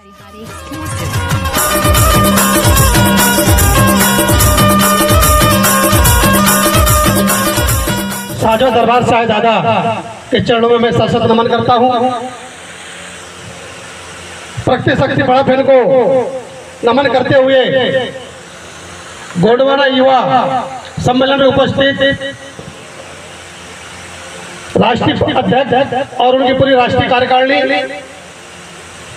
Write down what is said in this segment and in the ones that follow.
साजो दरबार साहिबजादा के चरणों में मैं सशक्त नमन करता हूँ। प्रकृति शक्ति बड़ा बहन को नमन करते हुए गोंडवाना युवा सम्मेलन में उपस्थित राष्ट्रीय अध्यक्ष और उनकी पूरी राष्ट्रीय कार्यकारिणी,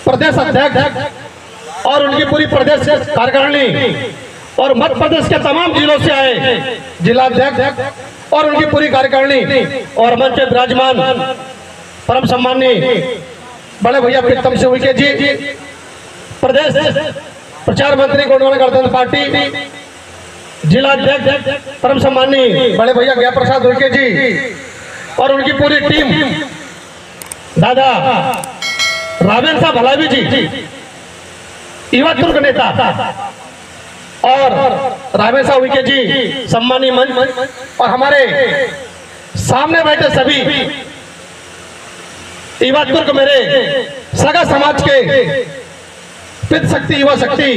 प्रदेश अध्यक्ष और उनकी पूरी प्रदेश कार्यकारिणी और मध्य प्रदेश के तमाम जिलों से आए जिलाध्यक्ष और उनकी पूरी कार्यकारिणी और मंच पे विराजमान परम सम्माननीय बड़े भैया प्रीतम सिंह उइके जी, प्रदेश प्रचार मंत्री गोंडवाना गणतंत्र पार्टी जिलाध्यक्ष परम सम्माननीय बड़े भैया ज्ञा प्रसाद उइके जी और उनकी पूरी टीम, दादा रावेन साहब भलावी जी, युवा तुर्क नेता और रावेन साहब उइके जी सम्मानीय मंच और हमारे सामने बैठे सभी युवा तुर्क मेरे सगा समाज के पितृ शक्ति, युवा शक्ति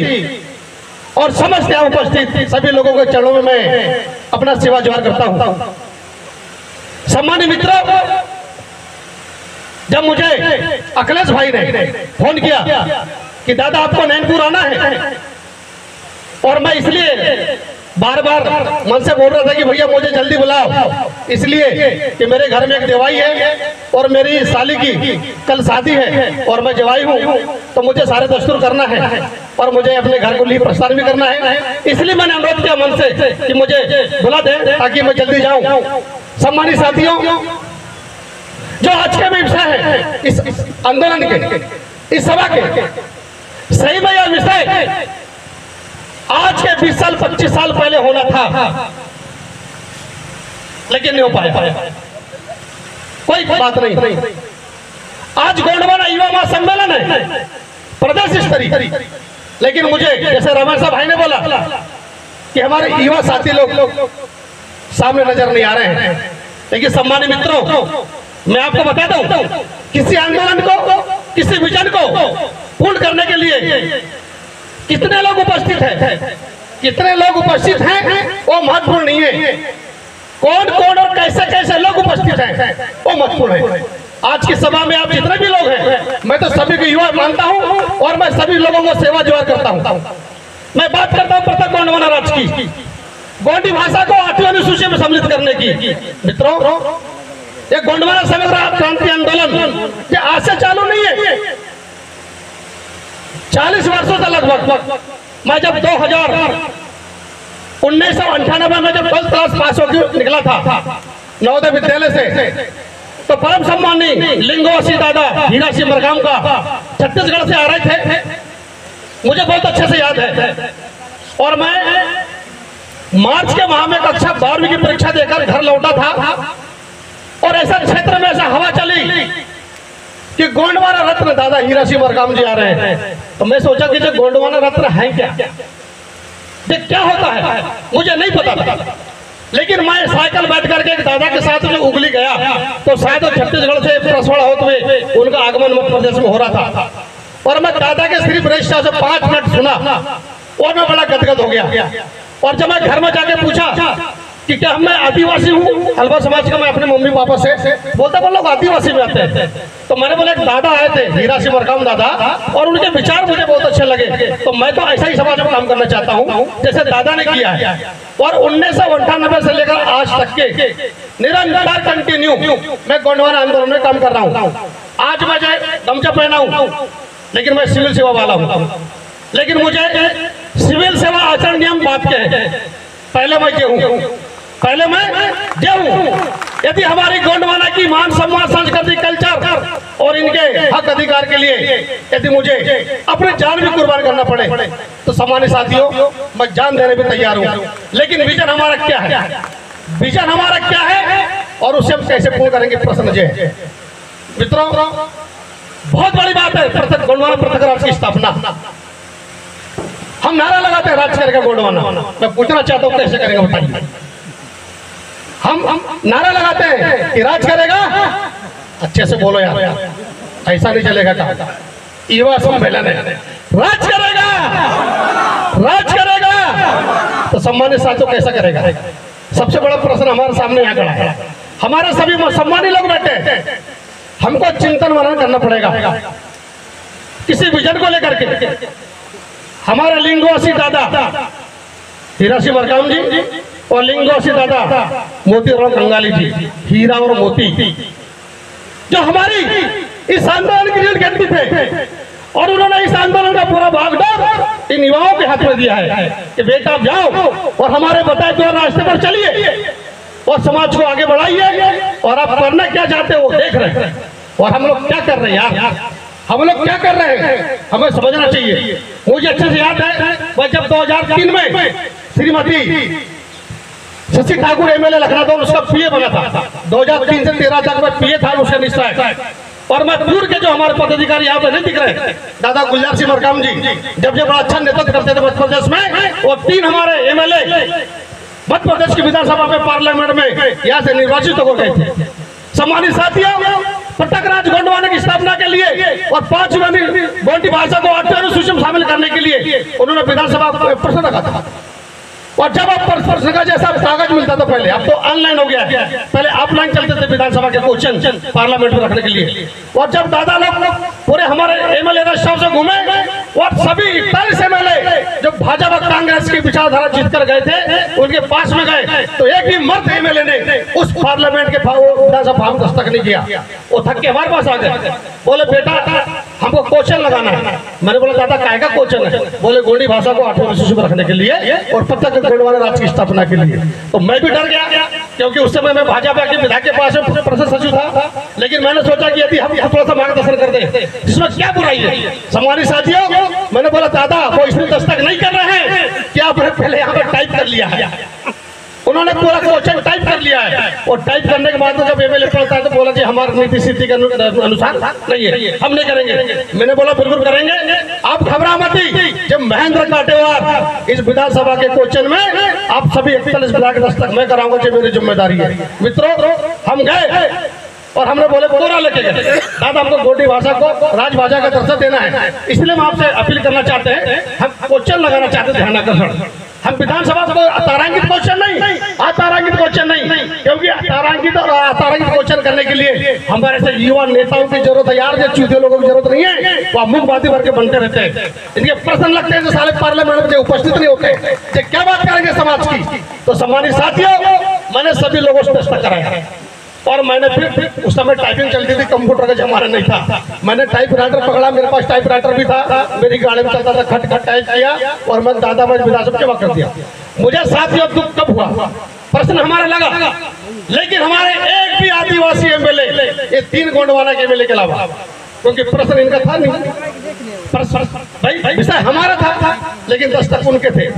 और समस्त यहाँ उपस्थित सभी लोगों के चरणों में मैं अपना सेवा जोहार करता हूँ। सम्मानित मित्रों, जब मुझे अखिलेश भाई ने फोन किया कि दादा आपको नैनपुर आना है और मैं इसलिए बार बार मन से बोल रहा था कि भैया मुझे जल्दी बुलाओ, इसलिए कि मेरे घर में एक जवाई है और मेरी साली की कल शादी है और मैं जवाई हूँ, तो मुझे सारे दस्तूर करना है और मुझे अपने घर को लिए प्रस्थान भी करना है। इसलिए मैंने अनुरोध किया मन से कि मुझे बुला दें ताकि मैं जल्दी जाऊँ। सम्मानित साथियों, जो आज का विषय है इस आंदोलन के, इस सभा के, सही में यह विषय आज के 20 साल 25 साल पहले होना था, लेकिन नहीं हो पाया। कोई बात नहीं। आज गोंडवाना युवा महासम्मेलन है प्रदेश स्तरीय, लेकिन मुझे जैसे रमन साहब भाई ने बोला कि हमारे युवा साथी लोग सामने नजर नहीं आ रहे हैं, लेकिन सम्मानित मित्रों, मैं आपको बता दूं, किसी आंदोलन को, किसी विजन को पूर्ण करने के लिए कितने लोग उपस्थित हैं, कितने लोग उपस्थित हैं वो महत्वपूर्ण नहीं है, कौन कौन और कैसे कैसे लोग उपस्थित हैं वो महत्वपूर्ण है। आज की सभा में आप जितने भी लोग हैं, मैं तो सभी को युवा मानता हूं और मैं सभी लोगों को सेवा जोहार करता हूं। मैं बात करता हूं पृथक गोंडवाना राज्य की, गोंडी भाषा को 8वीं अनुसूची में सम्मिलित करने की। मित्रों, ये गोंडवाना समग्र क्रांति आंदोलन ये आज से चालू नहीं है, 40 वर्षों से लगभग। मैं जब 1998 में जब 12th क्लास पास होकर निकला था नवोदय विद्यालय से, तो परम सम्माननीय लिंगोवासी दादा हीरा सिंह मरकाम का छत्तीसगढ़ से आ रहे थे, मुझे बहुत अच्छे से याद है। और मैं मार्च के माह में कक्षा 12वीं की परीक्षा देकर घर लौटा था और ऐसा क्षेत्र में ऐसा हवा चली कि गोंडवाना रत्न दादा हीरा सिंह मरकाम जी आ रहे हैं। तो मैं सोचा कि जो गोंडवाना रत्न है क्या होता है मुझे नहीं पता था, लेकिन मैं साइकिल बैठ करके एक दादा के साथ जो उगली गया तो शायद छत्तीसगढ़ से प्रसवड़ा होते हुए उनका आगमन मध्य प्रदेश में हो रहा था और मैं दादा के सिर्फ रजिस्टर से 5 मिनट सुना और मैं बड़ा गदगद हो गया। और जब मैं घर में जाके पूछा कि क्या मैं आदिवासी हूँ, हलवा समाज का, मैं अपने मम्मी पापा से बोलता वो लोग आदिवासी में आते हैं, तो मैंने बोला एक दादा आए थे हीरा सिंह मरकाम दादा और उनके विचार मुझे बहुत अच्छे लगे, तो मैं तो ऐसा ही समाज में काम करना चाहता हूँ जैसे दादा ने किया है। और 1998 से लेकर आज तक के निरंतर कंटिन्यू मैं गोंडवाना आंदोलन में काम कर रहा हूँ। आज मैं जो गमछा पहना हूँ, लेकिन मैं सिविल सेवा वाला हूँ, लेकिन मुझे सिविल सेवा आचरण नियम बात के है, पहले मैं जो हूँ, पहले मैं जो हूँ। यदि हमारी गोंडवाना की मान सम्मान संस्कृति कल्चर और इनके हक अधिकार के लिए यदि मुझे अपने जान भी कुर्बान करना पड़े तो सम्मानित साथियों मैं जान देने भी तैयार हूँ। लेकिन विजन हमारा क्या है, विजन हमारा क्या है और उसे हम कैसे पूर्ण करेंगे, प्रश्न जो है। मित्रों, बहुत बड़ी बात है पृथक गोंडवाना पृथक राज्य की स्थापना। हम नारा लगाते हैं राज करेगा गोंडवाना, मैं पूछना चाहता हूँ कैसे करेगा बताइए। हम नारा लगाते हैं कि राज करेगा, अच्छे से बोलो यार, ऐसा नहीं चलेगा। युवा सम्मेलन है, राज करेगा, राज करेगा तो सम्मानित साथियों कैसा करेगा? सबसे बड़ा प्रश्न हमारे सामने यहाँ खड़ा है। हमारे सभी सम्मानित लोग बैठे, हमको चिंतन मनन करना पड़ेगा किसी विजन को लेकर के। हमारे लिंगोवासी दादा हीरा सिंह मरकाम जी और लिंगोवासी दादा मोतीराम कंगाली जी, हीरा और मोती, जो हमारी इस आंदोलन की रीढ़ की हड्डी थे, और उन्होंने इस आंदोलन का पूरा भागदौड़ इन युवाओं के हाथ में दिया है कि बेटा आप जाओ और हमारे बताए हुए रास्ते पर चलिए और समाज को आगे बढ़ाइए, और आप करना क्या चाहते हो देख रहे हैं, और हम लोग क्या कर रहे हैं यार, हम लोग क्या कर रहे हैं हमें समझना चाहिए। मुझे अच्छे से याद है वह जब 2003 में श्रीमती शशि ठाकुर एमएलए लखनऊ उसका पीए बना था, 2003 से 13 तक में पीए था उसका निश्चय। और मैं दूर के जो हमारे पदाधिकारी यहाँ पे नहीं दिख रहे, दादा गुलजार सिंह मरकाम जी जब बड़ा अच्छा नेतृत्व करते थे मध्य प्रदेश में, और 3 हमारे एमएलए मध्य प्रदेश की विधानसभा में पार्लियामेंट में यहाँ से निर्वाचित हो गए थे। सम्मानित साथियों, पटक राज गोंडवाना की स्थापना के लिए और 5 गोंडी भाषा को 8वें अनुसूची में शामिल करने के लिए उन्होंने विधानसभा प्रश्न रखा था। और जब आप प्रश्न का जैसा कागज मिलता था पहले, अब तो ऑनलाइन हो गया है, पहले ऑफलाइन चलते थे विधानसभा के क्वेश्चन पार्लियामेंट में रखने के लिए। और जब दादा लोग पूरे हमारे एमएलए राष्ट्रों से घूमे और सभी 41 एमएलए जो भाजपा कांग्रेस की विचारधारा जीत कर गए थे उनके पास में गए, तो एक भी मर्द एमएलए ने उस पार्लियामेंट के विधानसभा में दस्तक नहीं किया। वो थक के हमारे पास आ गए, बोले बेटा हमको क्वेश्चन लगाना है। मैंने बोला दादा काय का क्वेश्चन है? बोले गोंडी भाषा को 8वें अनुसूची में रखने के लिए और पटक गोंडवाना राज्य की स्थापना के लिए। तो मैं भी डर गया क्योंकि उस समय मैं भाजपा के विधायक के पास प्रदेश सचिव था, लेकिन मैंने सोचा कि यदि हम थोड़ा सा मार्गदर्शन कर दें जिसमें क्या बुराई है। सम्मानित साथियों, मैंने बोला दादा वो इसमें दस्तक नहीं कर रहे हैं क्या? आपने पहले यहाँ पर टाइप कर लिया है। उन्होंने पूरा क्वेश्चन टाइप कर लिया है, और टाइप करने के बाद जब एमएलए पढ़ता है तो बोला जी हमारी नीति स्थिति के अनुसार नहीं है, हम नहीं करेंगे। मैंने बोला बिल्कुल करेंगे, आप घबरा मत। जब महेंद्र काटेवार इस विधानसभा के क्वेश्चन में आप सभी 41 विधायक दस्तक मैं कराऊंगा, जो मेरी जिम्मेदारी है। मित्रों, हम गए और हमने बोले पूरा लेके गए, दादा हमको गोंडी भाषा को राजभाषा का दर्जा देना है, इसलिए हम आपसे अपील करना चाहते हैं, हम क्वेश्चन लगाना चाहते हैं ध्यान आकर्षण। हम विधानसभा को तारांकित क्वेश्चन नहीं, अतारांकित क्वेश्चन नहीं, क्योंकि तारांकित और अतारांकित क्वेश्चन करने के लिए हमारे से युवा नेताओं की जरूरत है यार, जो चूतिया लोगों की जरूरत नहीं है। वो मुखबाती भर के बनते रहते हैं, इनके प्रश्न लगते हैं जो साले पार्लियामेंट में उपस्थित नहीं होते, जो क्या बात करेंगे समाज की। तो सम्मानित साथियों, मैंने सभी लोगों से दस्तक कराया, और मैंने फिर उस समय टाइपिंग चलती थी, कंप्यूटर का जमाना नहीं था। मैंने टाइप राइटर पकड़ा, मेरे पास टाइप राइटर भी था, मेरी गाड़ी में चलता था, खट खट टाइप किया और मैं दादा मैं विधानसभा जमा कर दिया। मुझे साथियों दुख कब हुआ, प्रश्न हमारे लगा, लेकिन हमारे एक भी आदिवासी एमएलए, ये 3 गोंडवाना के एमएलए के अलावा, क्योंकि प्रश्न इनका था नहीं, भाई विषय हमारा था लेकिन दस्तक उनके थे।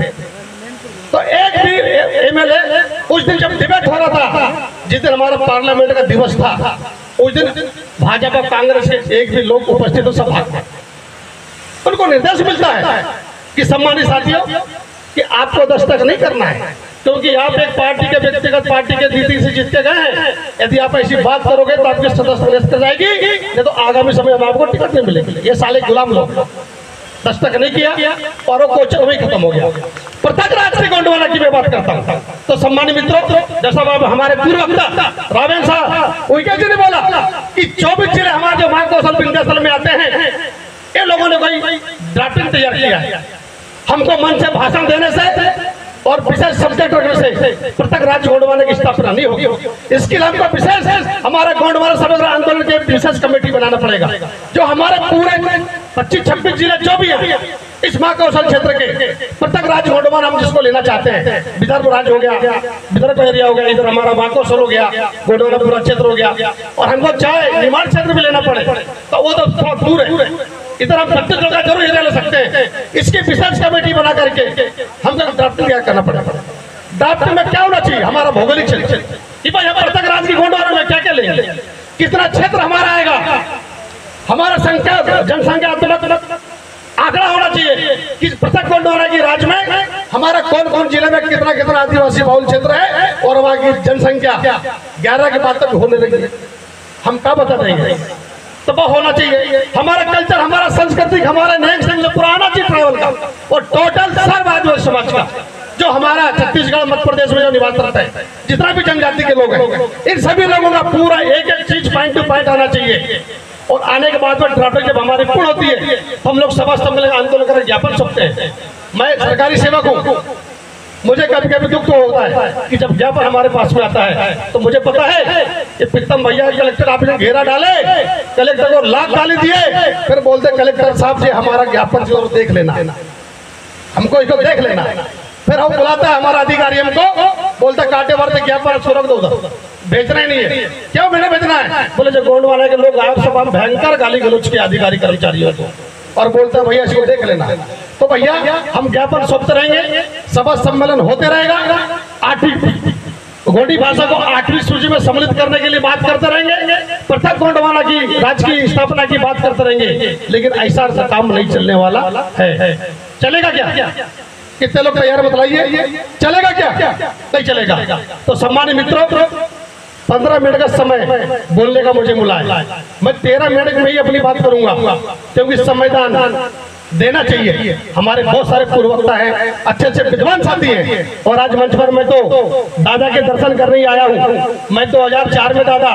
तो एक भी एमएलए उस दिन जब डिबेट हो रहा था, जिस दिन हमारा पार्लियामेंट का दिवस था, उस दिन भाजपा कांग्रेस के एक भी लोग उपस्थित हो, सब भाग गए। उनको निर्देश मिलता है कि सम्मानित साथियों कि आपको दस्तक नहीं करना है, क्योंकि आप एक पार्टी के व्यक्तिगत पार्टी के नीति से जीत के गए हैं। यदि आप ऐसी बात करोगे तो आपकी सदस्य निरस्त हो जाएगी, नहीं तो आगामी समय में आपको टिकट नहीं मिलेगी। ये साले गुलाम लोग दस्तक नहीं किया और वो क्वेश्चन वही खत्म हो गया। पृथक राज से गोंडवाना की मैं बात करता हूँ। तो सम्मानित मित्रों, जैसा हमारे पूर्व वक्ता रावेन साहब उनके जी ने बोला कि 24 जिले हमारे जो महाकौशल विंध्याचल में आते हैं, ये लोगों ने कोई ड्राफ्टिंग तैयार किया है। हमको मन से भाषण देने से और विशेष सब्जेक्ट रखने से पृथक राज्य गोंडवाना की स्थापना नहीं होगी। इसके लिए हमको विशेष हमारे गोंडवाना समग्र आंदोलन के विशेष कमेटी बनाना पड़ेगा, जो हमारे पूरे 25-26 जिले जो भी हैं इस महाकौशल क्षेत्र के पृथक राज्य गोंडवाना हम जिसको लेना चाहते हैं, विदर्भ राज्य हो गया, विदर्भ एरिया हो गया, इधर हमारा महाकौशल हो गया, गोंडवाना पूरा क्षेत्र हो गया, और हमको चाहे निमाड़ क्षेत्र भी लेना पड़े तो वो तो थोड़ा दूर है, इधर हम 36 जगह जरूर हिस्सा ले सकते हैं। इसकी विशेष कमेटी बना करके हमको ड्राफ्टिंग तैयार करना पड़ेगा। ड्राफ्टिंग में क्या होना चाहिए, हमारा भौगोलिक क्षेत्र कि भाई हम पृथक राज्य की गोंडवाना में क्या क्या लेंगे, कितना क्षेत्र हमारा आएगा, हमारा संख्या जनसंख्या आंकड़ा होना चाहिए कि पृथक गोंडवाना की राज्य में हमारा कौन कौन जिले में कितना कितना आदिवासी बहुल क्षेत्र है और वहाँ की जनसंख्या 11 के बाद तक होने लगी, हम क्या बता देंगे। तबाह होना चाहिए। हमारा कल्चर, हमारा संस्कृति, हमारा नेक्स्ट पुराना चीज ट्रैवल का और टोटल सर्व आदिवासी समाज का जो हमारा छत्तीसगढ़ मध्य प्रदेश में जो निवास करता है, जितना भी जनजाति के लोग हैं, इन सभी लोगों का पूरा एक एक चीज पॉइंट टू पॉइंट आना चाहिए। और आने के बाद में ड्राफ्टिंग जब हमारी पूर्ण होती है तो हम लोग सभा सम्मेलन आंदोलन कर ज्ञापन सौंपते हैं। मैं सरकारी सेवक हूँ, मुझे कभी कभी दुख तो होता है कि जब ज्ञापन हमारे पास में आता है तो मुझे पता है कि प्रीतम भैया कलेक्टर ऑफिस में घेरा डाले, कलेक्टर को लात गाली दिए, फिर बोलते कलेक्टर साहब जी हमारा ज्ञापन जो देख लेना, हमको इसको देख लेना। फिर हम बुलाता है हमारा अधिकारी, हमको बोलता कांटे वाले ज्ञापन सुरख दो, भेजना ही नहीं है। क्यों मैंने भेजना है? बोले जो गोंडवाना के लोग आए सब हम भयंकर गाली गलौज के अधिकारी कर्मचारियों को, और बोलता भैया इसको देख लेना। तो भैया हम ज्ञापन सौंपते रहेंगे, सभा सम्मेलन होते रहेगा, 8वीं गोंडी भाषा को 8वीं सूची में सम्मिलित करने के लिए बात करते रहेंगे, पृथक गोंडवाना की राज्य की स्थापना की बात करते रहेंगे। लेकिन ऐसा काम नहीं चलने वाला है। चलेगा क्या? कितने लोग तैयार बतलाइए, चलेगा क्या? नहीं चलेगा। तो सम्मानित मित्रों, 15 मिनट का समय बोलने का मुझे मिला है। मैं 13 मिनट में ही अपनी बात करूंगा, क्योंकि संविधान देना चाहिए। हमारे बहुत सारे पूर्ववक्ता हैं, अच्छे अच्छे विद्वान साथी हैं, और आज मंच पर मैं तो दादा के दर्शन करने ही आया हूँ। मैं 2004 में दादा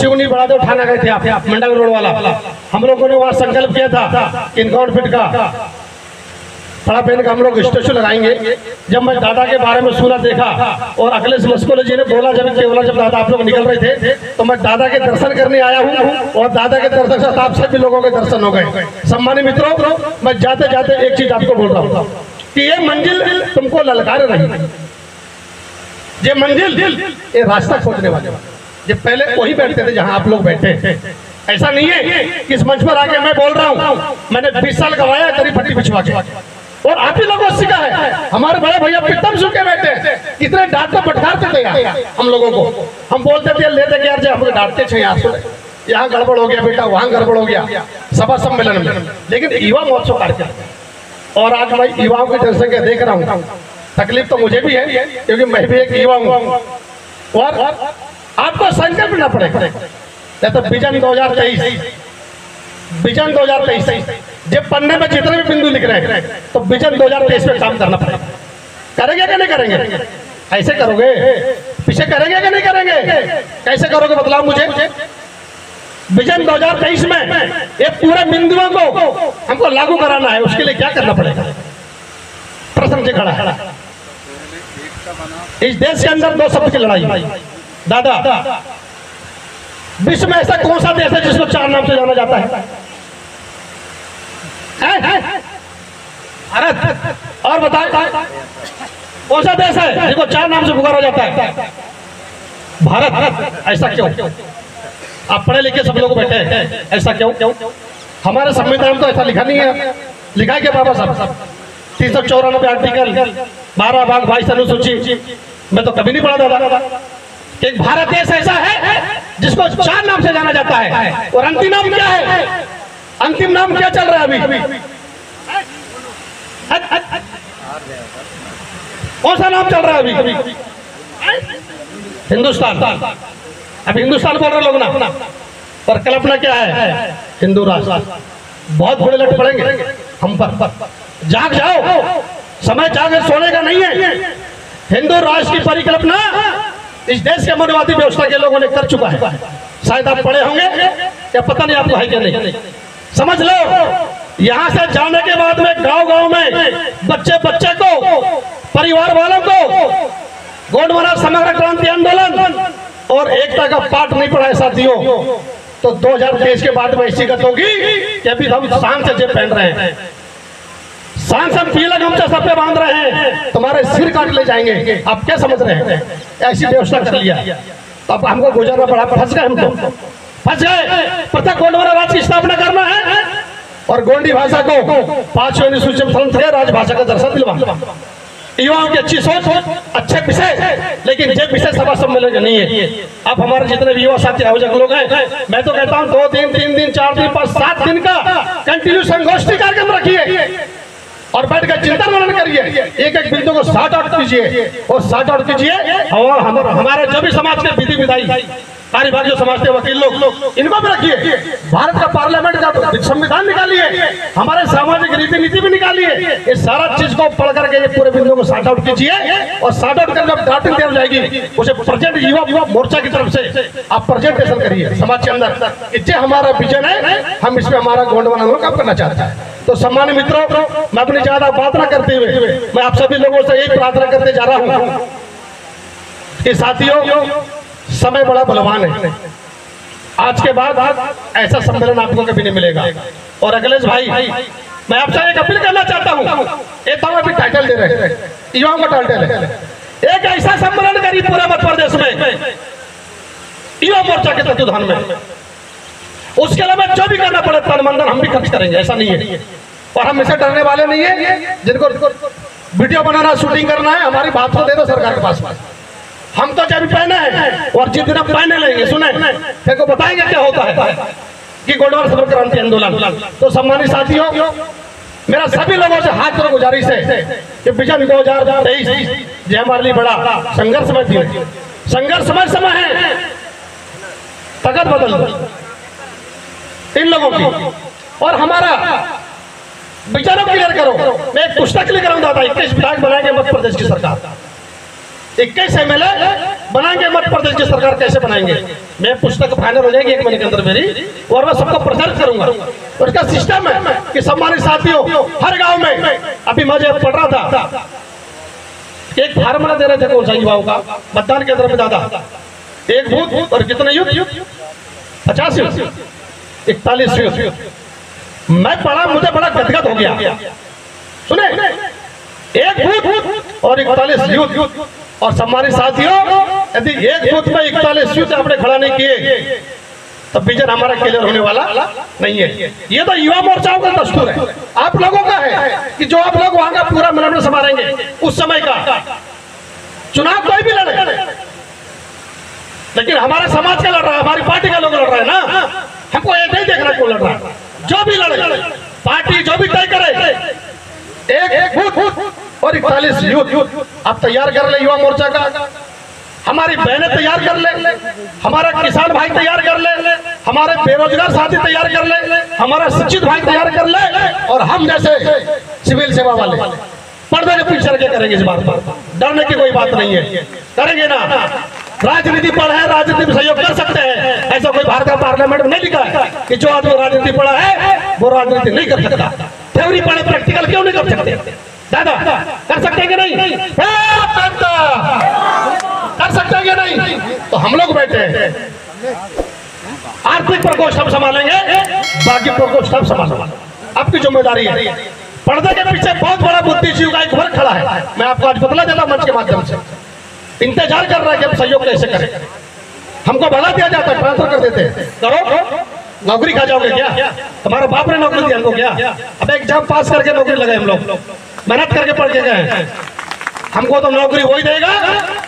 शिवनी बड़ादेव ठाना गए थे, आप मंडल रोड वाला। हम लोगों ने वहाँ संकल्प किया था कि इनकाउंट फिट का बड़ा पहन का हम लोग स्टेचू लगाएंगे। जब मैं दादा के बारे में सुना, देखा, और अखिलेश मस्कोले जी ने बोला जब दादा आप लोग निकल रहे थे, तो मैं दादा के दर्शन करने आया हूँ, और दादा के दर्शन से आप सभी लोगों के दर्शन हो गए। सम्मानित मित्रों, मैं जाते जाते एक चीज आपको बोल रहा हूँ कि ये मंजिल तुमको ललकार रही, ये मंजिल, ये रास्ता खोजने वाले, ये पहले वही बैठते थे जहाँ आप लोग बैठे। ऐसा नहीं है कि इस मंच पर आके मैं बोल रहा हूँ, मैंने 20 साल गवाया करीब फट्टी पिछवा के, और आप ही लोगों को सीखा है। हमारे बड़े भैया पितम सुन के बैठे, कितने डांट तो फटकारते थे यार हम लोगों को। हम बोलते थे लेते कि यार हम डांटते थे, यहाँ गड़बड़ हो गया बेटा, वहाँ गड़बड़ हो गया सभा सम्मेलन में। लेकिन युवा महोत्सव कार्यक्रम, और आज मैं युवाओं की जनसंख्या देख रहा हूँ, तकलीफ तो मुझे भी है, क्योंकि मैं भी एक युवा हूँ। और आपको संकल्प लेना पड़ेगा, तो विजन 2023 जब पन्ने में जितने भी बिंदु लिख रहे हैं, तो विजन 2023 में काम करना पड़ेगा। करेंगे कि नहीं करेंगे? ऐसे करोगे? पीछे करेंगे कि नहीं करेंगे? कैसे करोगे बतलाओ मुझे। विजन 2023 में ये पूरे बिंदुओं को हमको लागू कराना है, उसके लिए क्या करना पड़ेगा? प्रश्न से खड़ा है। इस देश के अंदर 2 शब्द की लड़ाई। दादा, विश्व में ऐसा कौन सा देश है जिसको 4 नाम से जाना जाता है? भारत। और बताए कौन सा देश है जिसको 4 नाम से पुकारा जाता है? भारत। ऐसा क्यों? आप पढ़े लिखे सब लोग बैठे हैं, ऐसा क्यों? हमारे संविधान में तो ऐसा लिखा नहीं है। लिखा है क्या बाबा साहब? 394 आर्टिकल, 12 भाग 22 अनुसूची। मैं तो कभी नहीं पढ़ा दादा। एक भारत देश ऐसा है जिसको 4 नाम से जाना जाता है, और अंतिम नाम क्या है? अंतिम नाम क्या चल रहा है अभी? कौन सा नाम चल रहा है अभी? हिंदुस्तान। अब हिंदुस्तान बोल रहे लोग ना, पर कल्पना क्या है? हिंदू राष्ट्र। बहुत बड़े लट पड़ेंगे हम पर। जाग जाओ, समय जागे सोने का नहीं है। हिंदू राष्ट्र की परिकल्पना इस देश के मनुवादी व्यवस्था के लोगों ने कर चुका है। शायद आप पढ़े होंगे, या पता नहीं आपको है क्या नहीं। समझ लो, यहाँ से जाने के बाद में गांव-गांव में बच्चे को, परिवार वालों को गोंडवाना समग्र क्रांति आंदोलन और एकता का पाठ नहीं पढ़ाए साथियों, तो 2023 के बाद में ऐसी गत होगी कि अभी हम शान से जेब पहन रहे हैं, शान से पीला गमछा सब पे बांध रहे हैं, तुम्हारे सिर काट ले जाएंगे। आप क्या समझ रहे हैं? ऐसी व्यवस्था कर लिया, तो अब हमको गुजरना पड़ा। फंस गए, हम तो फंस गए। पृथक गोंडवाना राज्य की स्थापना करना है, और गोंडी भाषा को 5वीं अनुसूची में राजभाषा का दर्जा दिलवाना। युवाओं की अच्छी सोच, अच्छे विषय, लेकिन जे विषय सभा सम्मेलन का नहीं है। अब हमारे जितने भी युवा साथी आयोजक लोग हैं, मैं तो कहता हूँ 2 दिन, 3 दिन, 4 दिन, 5, 7 दिन का कंटिन्यू संगोष्ठी कार्यक्रम रखिए, और बैठ कर चिंतन मनन करिए। एक एक बिंदु को सॉर्ट आउट कीजिए, और सॉर्ट आउट कीजिए। और हमारे जो भी समाज के विधि विधाई हमारी भाग जो समझते वकील लोग, इनको भी रखिए। भारत का पार्लियामेंट का संविधान निकालिए, हमारे सामाजिक रीति नीति भी निकालिए। ये सारा चीज को पढ़ करके ये पूरे बिंदु को सॉर्ट आउट कीजिए, और सॉर्ट आउट कर जब ड्राफ्टिंग तैयार जाएगी उसे प्रेजेंट युवा मोर्चा की तरफ से आप प्रेजेंटेशन करिए समाज के अंदर। इससे हमारा विजन है, हम इसमें हमारा गोंड बनाने का काम करना चाहते हैं। तो सम्मानित मित्रों, मैं अपनी ज्यादा बात ना करते हुए मैं आप सभी लोगों से यही प्रार्थना करते जा रहा हूं कि साथियों, समय बड़ा बलवान है। आज के बाद ऐसा सम्मेलन आपको कभी नहीं मिलेगा। और अखिलेश भाई, मैं आपसे एक अपील करना चाहता हूं, एक तो अभी टाइटल दे रहे हैं, युवाओं का टाइटल है, एक ऐसा सम्मेलन करिए पूरे मध्य प्रदेश में युवा मोर्चा के तत्वाधान में। उसके अलावा जो भी करना पड़े तन मन धन हम भी खर्च करेंगे, ऐसा नहीं है। और हम इसे डरने वाले नहीं है। जिनको वीडियो बनाना, शूटिंग करना है, हमारी बात को दे दो सरकार के पास। हम तो जब पहने हैं, और जिस दिन हम पहने लेंगे, सुने फिर को बताएंगे क्या होता है कि गोंडवाना सफल क्रांति आंदोलन। तो सम्मानित साथियों, मेरा सभी लोगों से हाथ जोड़ गुजारिश है कि विजन 2023 ये हमारे लिए बड़ा संघर्षमय दिन, संघर्षमय समय है। ताकत बदल दो इन लोगों की, और हमारा विचारों क्लियर करो। मैं एक पुस्तक लिख रहा हूँ दादा, 21 विधायक बनाएंगे मध्य प्रदेश की सरकार, 21 MLA बनाएंगे मध्य प्रदेश की सरकार, कैसे बनाएंगे। मैं पुस्तक फाइनल हो जाएगी 1 महीने के अंदर मेरी, और मैं सबको प्रचारित करूंगा। और इसका सिस्टम है कि सम्मानित साथियों, हर गांव में, अभी मैं जब पढ़ रहा था एक फार्मूला दे रहे थे कौन सा युवाओं का मतदान केंद्र में दादा, एक बूथ और कितने यूथ, 50 यूथ, 41 यूथ। मैं पढ़ा, मुझे बड़ा गदगद हो गया। सुने, एक बूथ और 41 यूथ। और सम्मानित साथियों, यदि एक बूथ में 41 यूथ आपने खड़ा नहीं किए तो विजन हमारा क्लियर होने वाला नहीं है। ये तो युवा मोर्चाओं का दस्तूर है, आप लोगों का है कि जो आप लोग वहां का पूरा मनोरंजन संभालेंगे। उस समय का चुनाव कोई भी लड़े, लेकिन हमारा समाज का लड़ रहा है, हमारी पार्टी का लोग लड़ रहा है ना। हमको ये नहीं देखना कौन लड़ रहा है, जो भी लड़े, पार्टी जो भी तय करे, एक बूथ और 41 यूथ आप तैयार कर ले युवा मोर्चा का। हमारी बहनें तैयार कर ले, हमारा किसान भाई तैयार कर ले, हमारे बेरोजगार साथी तैयार कर ले, हमारा शिक्षित भाई तैयार कर ले, और हम जैसे सिविल सेवा वाले पर्दे के पीछे के करेंगे। इस बात पर डरने की कोई बात नहीं है, करेंगे ना। राजनीति पढ़ा है, राजनीति में सहयोग कर सकते हैं, ऐसा कोई भारत का पार्लियामेंट में नहीं लिखा है कि जो आदमी राजनीति पढ़ा है वो राजनीति नहीं कर सकता। थ्योरी पढ़े, प्रैक्टिकल क्यों नहीं कर सकते दादा? कर सकते हैं कि नहीं? कर सकते हैं कि नहीं? तो हम लोग बैठे हैं, आर्थिक प्रकोष्ठ हम संभालेंगे, बाकी प्रकोष्ठ हम संभालेंगे। आपकी जिम्मेदारी है। पर्दे के पीछे बहुत बड़ा बुद्धिजीवी का एक वर्ग खड़ा है, मैं आपको आज बतला देता मंच के माध्यम से। इंतजार कर रहा है कि हम सहयोग कैसे करें। हमको भला दिया जाता है, ट्रांसफर कर देते हैं, करो नौकरी खा जाओगे क्या? तुम्हारे बाप ने नौकरी दिया हमको क्या? अब एग्जाम पास करके नौकरी लगाए, हम लोग मेहनत करके पढ़ के गए। हमको तो नौकरी वही देगा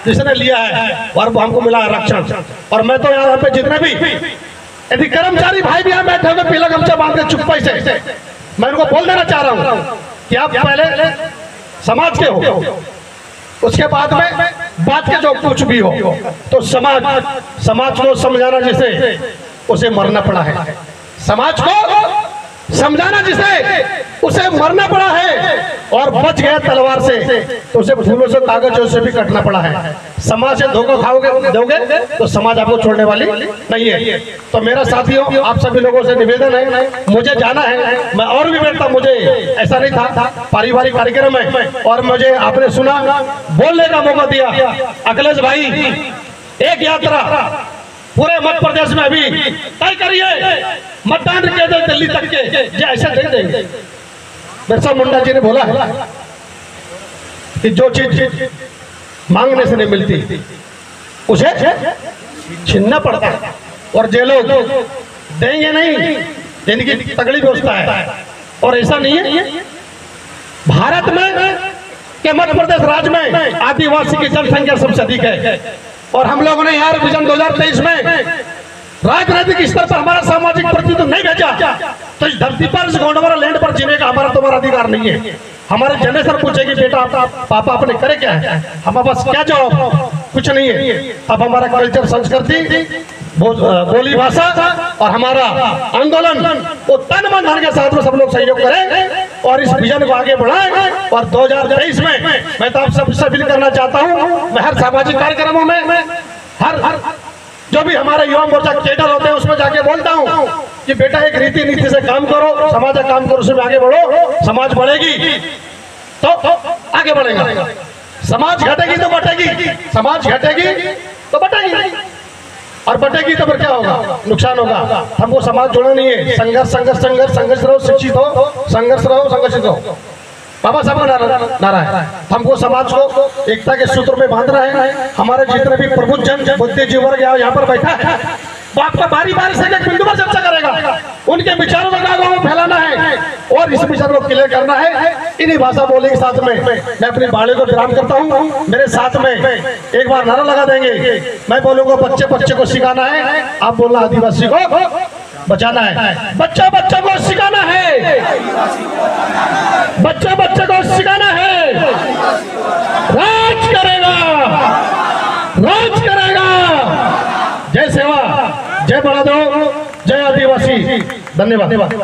जिसने लिया है, और वो हमको मिला आरक्षण। और मैं तो यहाँ पे जितने भी यदि कर्मचारी भाई भी यहाँ बैठे हुए पीला गमछा बांध के चुप्पी से, मैं उनको बोल देना चाह रहा हूँ कि आप पहले समाज के हो, उसके बाद में बात के जो कुछ भी हो, तो समाज को समझाना जिसे उसे मरना पड़ा है, समाज को समझाना जिसे उसे मरना पड़ा है, और बच गया तलवार से तो उसे फूलों से कागजों से भी कटना पड़ा है। समाज से धोखा खाओगे दोगे तो समाज आपको छोड़ने वाली नहीं है। तो मेरा साथियों, आप सभी लोगों से निवेदन है, मुझे जाना है, मैं और भी बैठता, मुझे ऐसा नहीं था, पारिवारिक कार्यक्रम है, और मुझे आपने सुना, बोलने का मौका दिया। अखिलेश भाई, एक यात्रा पूरे मध्य प्रदेश में अभी तय करिए, मतदान के दिल्ली तक के ऐसे दे देंगे। बिरसा मुंडा जी ने बोला है कि जो चीज मांगने से नहीं मिलती उसे छीनना पड़ता है, और जे लोग देंगे नहीं, जिनकी तगड़ी व्यवस्था है। और ऐसा नहीं है, भारत में के मध्य प्रदेश राज्य में आदिवासी की जनसंख्या सबसे अधिक है, और हम लोगों ने यार विजन 2023 में राजनीतिक स्तर पर हमारा सामाजिक प्रतिनिधित्व नहीं भेजा, तो इस धरती पर, इस गोंडवाना लैंड पर जीने का हमारा तुम्हारा अधिकार नहीं है। हमारे जनरेशन पूछेगी बेटा पापा आपने करे क्या है, हमारे पास क्या जवाब? कुछ नहीं है। अब हमारा कल्चर, संस्कृति, बोली भाषा और हमारा आंदोलन वो तन मन धन के साथ में सब लोग सहयोग करें और इस विजन को आगे बढ़ाएं। और 2023 में मैं तो आप सबसे अपील करना चाहता हूं, मैं हर सामाजिक कार्यक्रमों में हर जो भी हमारे युवा मोर्चा केडर होते हैं उसमें जाके बोलता हूं कि बेटा एक रीति नीति से काम करो, समाज का काम करो, उसमें आगे बढ़ो, समाज बढ़ेगी तो आगे बढ़ेगा। समाज घटेगी तो बटेगी, समाज घटेगी तो बटेगी और बटेगी तो फिर क्या होगा, नुकसान होगा। हमको समाज जोड़ना नहीं है, संघर्ष संघर्ष संघर्ष संघर्ष रहो, शिक्षित हो, संघर्ष रहो, संघर्षित हो। बाबा साहब का नारा है, हमको समाज को एकता के सूत्र में बांधना है। हमारे जितने भी प्रबुद्ध जन बुद्धिजीवी वर्ग यहाँ पर बैठा है, वो आपका बारी बारी से एक बिंदु पर चर्चा करेगा, उनके विचारों को गाँव में फैलाना है और इस विचार को क्लियर करना है। इन्हीं भाषा बोले के साथ में मैं अपनी बाणी को विराम करता हूँ। मेरे साथ में एक बार नारा लगा देंगे, मैं बोलूंगा बच्चे बच्चे को सिखाना है, आप बोलना आदिवासी को बचाना है। बच्चा बच्चा को सिखाना है, बच्चा बच्चे को सिखाना है, राज करेगा, राज करेगा। जय सेवा, जय बड़ा दो, जय आदिवासी। धन्यवाद।